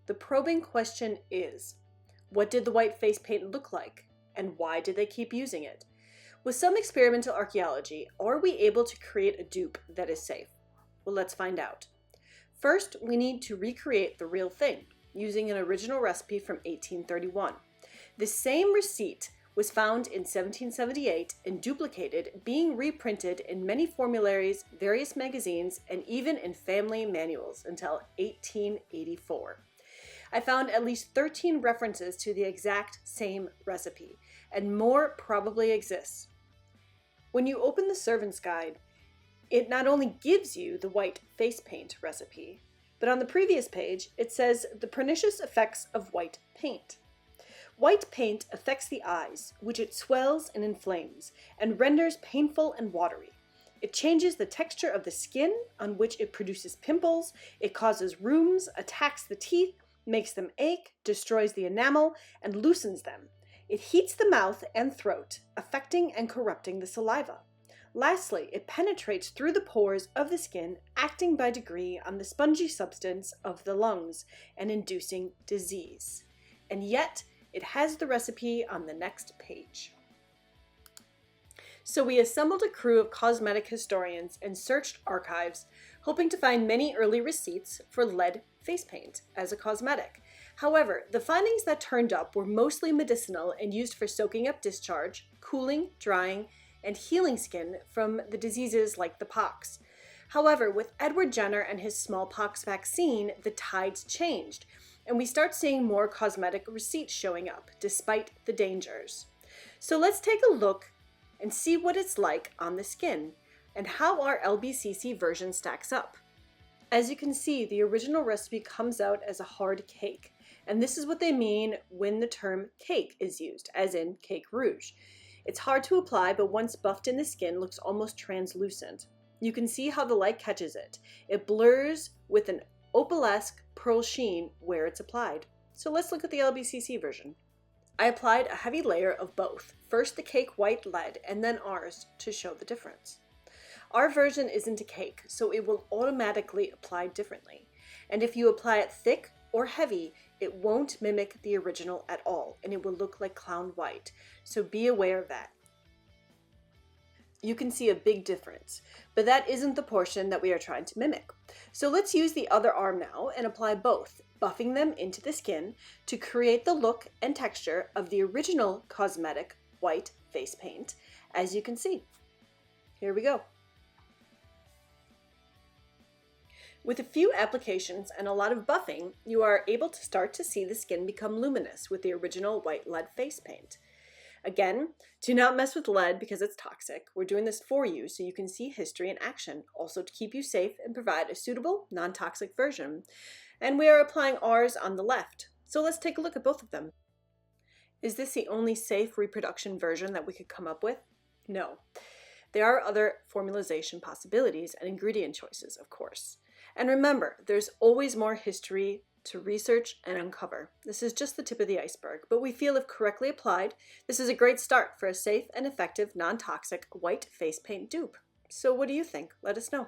The probing question is, what did the white face paint look like? And why did they keep using it? With some experimental archaeology, are we able to create a dupe that is safe? Well, let's find out. First, we need to recreate the real thing using an original recipe from 1831. The same receipt was found in 1778 and duplicated, being reprinted in many formularies, various magazines, and even in family manuals until 1884. I found at least 13 references to the exact same recipe, and more probably exists. When you open the servant's guide, it not only gives you the white face paint recipe, but on the previous page it says the pernicious effects of white paint. White paint affects the eyes, which it swells and inflames, and renders painful and watery. It changes the texture of the skin, on which it produces pimples, it causes rheums, attacks the teeth, makes them ache, destroys the enamel, and loosens them. It heats the mouth and throat, affecting and corrupting the saliva. Lastly, it penetrates through the pores of the skin, acting by degree on the spongy substance of the lungs and inducing disease. And yet, it has the recipe on the next page. So we assembled a crew of cosmetic historians and searched archives, hoping to find many early receipts for lead face paint as a cosmetic. However, the findings that turned up were mostly medicinal and used for soaking up discharge, cooling, drying, and healing skin from the diseases like the pox. However, with Edward Jenner and his smallpox vaccine, the tides changed, and we start seeing more cosmetic receipts showing up, despite the dangers. So let's take a look and see what it's like on the skin, and how our LBCC version stacks up. As you can see, the original recipe comes out as a hard cake, and this is what they mean when the term cake is used, as in cake rouge. It's hard to apply, but once buffed in the skin, looks almost translucent. You can see how the light catches it. It blurs with an opalesque pearl sheen where it's applied. So let's look at the LBCC version. I applied a heavy layer of both, first the cake white lead and then ours to show the difference. Our version isn't a cake, so it will automatically apply differently. And if you apply it thick or heavy, it won't mimic the original at all, and it will look like clown white. So be aware of that. You can see a big difference, but that isn't the portion that we are trying to mimic. So let's use the other arm now and apply both, buffing them into the skin to create the look and texture of the original cosmetic white face paint, as you can see. Here we go. With a few applications and a lot of buffing, you are able to start to see the skin become luminous with the original white lead face paint. Again, do not mess with lead because it's toxic. We're doing this for you so you can see history in action, also to keep you safe and provide a suitable, non-toxic version. And we are applying ours on the left. So let's take a look at both of them. Is this the only safe reproduction version that we could come up with? No. There are other formulation possibilities and ingredient choices, of course. And remember, there's always more history to research and uncover. This is just the tip of the iceberg, but we feel if correctly applied, this is a great start for a safe and effective non-toxic white face paint dupe. So what do you think? Let us know.